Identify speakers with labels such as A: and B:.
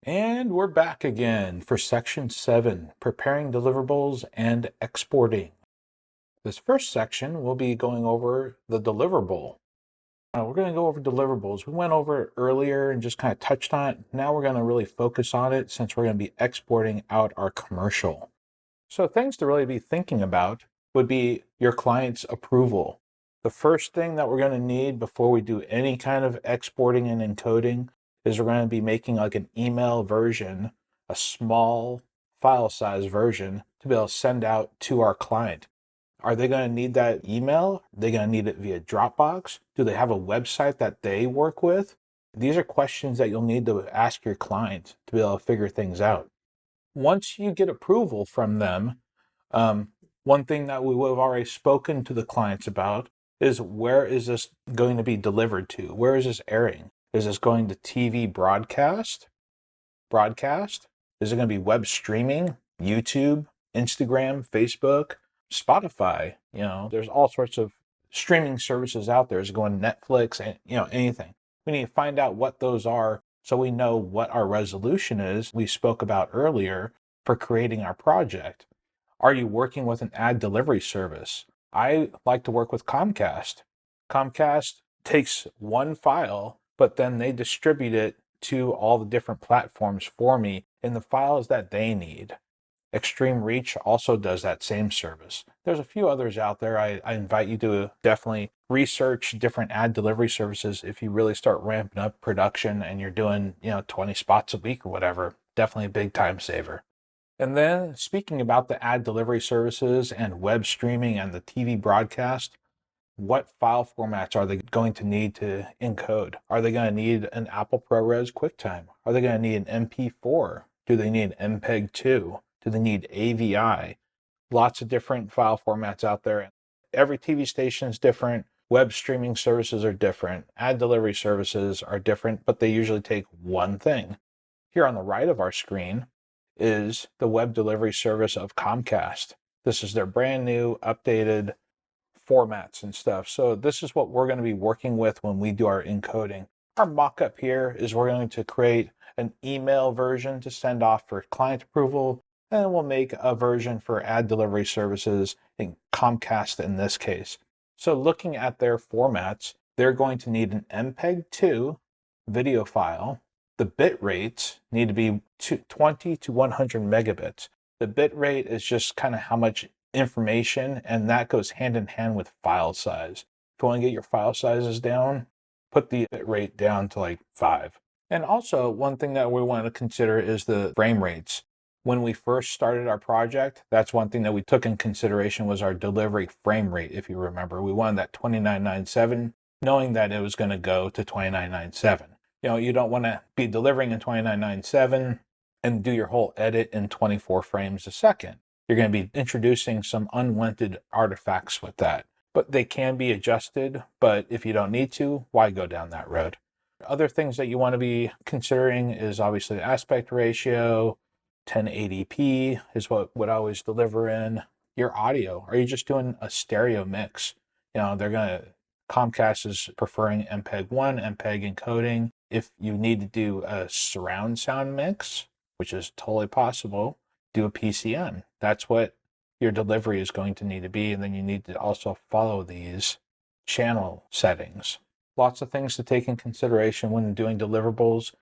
A: And we're back again for section 7, preparing deliverables and exporting. This first section, we'll be going over the deliverable. We're going to go over deliverables. We went over it earlier and just kind of touched on it. Now we're going to really focus on it since we're going to be exporting out our commercial. So things to really be thinking about would be your client's approval. The first thing that we're going to need before we do any kind of exporting and encoding is we're going to be making like an email version, a small file size version to be able to send out to our client. Are they going to need that email? Are they going to need it via Dropbox? Do they have a website that they work with? These are questions that you'll need to ask your client to be able to figure things out. Once you get approval from them, one thing that we would have already spoken to the clients about is where is this going to be delivered to? Where is this airing? Is this going to TV broadcast? Is it going to be web streaming? YouTube, Instagram, Facebook, Spotify? There's all sorts of streaming services out there. Is it going to Netflix and anything? We need to find out what those are so we know what our resolution is we spoke about earlier for creating our project. Are you working with an ad delivery service? I like to work with Comcast. Comcast takes one file, but then they distribute it to all the different platforms for me in the files that they need. Extreme Reach also does that same service. There's a few others out there. I invite you to definitely research different ad delivery services if you really start ramping up production and you're doing 20 spots a week or whatever. Definitely a big time saver. And then speaking about the ad delivery services and web streaming and the TV broadcast, what file formats are they going to need to encode? Are they going to need an Apple ProRes QuickTime? Are they going to need an MP4? Do they need MPEG-2? Do they need AVI? Lots of different file formats out there. Every TV station is different. Web streaming services are different. Ad delivery services are different, but they usually take one thing. Here on the right of our screen is the web delivery service of Comcast. This is their brand new, updated formats and stuff. So this is what we're going to be working with when we do our encoding. Our mock-up here is we're going to create an email version to send off for client approval, and then we'll make a version for ad delivery services in Comcast in this case. So looking at their formats, they're going to need an MPEG-2 video file. The bit rates need to be 20 to 100 megabits. The bit rate is just kind of how much information, and that goes hand in hand with file size. If you want to get your file sizes down, put the bit rate down to like 5. And also, one thing that we want to consider is the frame rates. When we first started our project, that's one thing that we took in consideration was our delivery frame rate. If you remember, we wanted that 2997, knowing that it was going to go to 2997. You don't want to be delivering in 2997 and do your whole edit in 24 frames a second. You're going to be introducing some unwanted artifacts with that. But they can be adjusted, but if you don't need to, why go down that road? Other things that you want to be considering is obviously the aspect ratio. 1080p is what would always deliver in. Your audio. Are you just doing a stereo mix? Comcast is preferring MPEG-1, MPEG encoding. If you need to do a surround sound mix, which is totally possible, do a PCM. That's what your delivery is going to need to be, and then you need to also follow these channel settings. Lots of things to take in consideration when doing deliverables.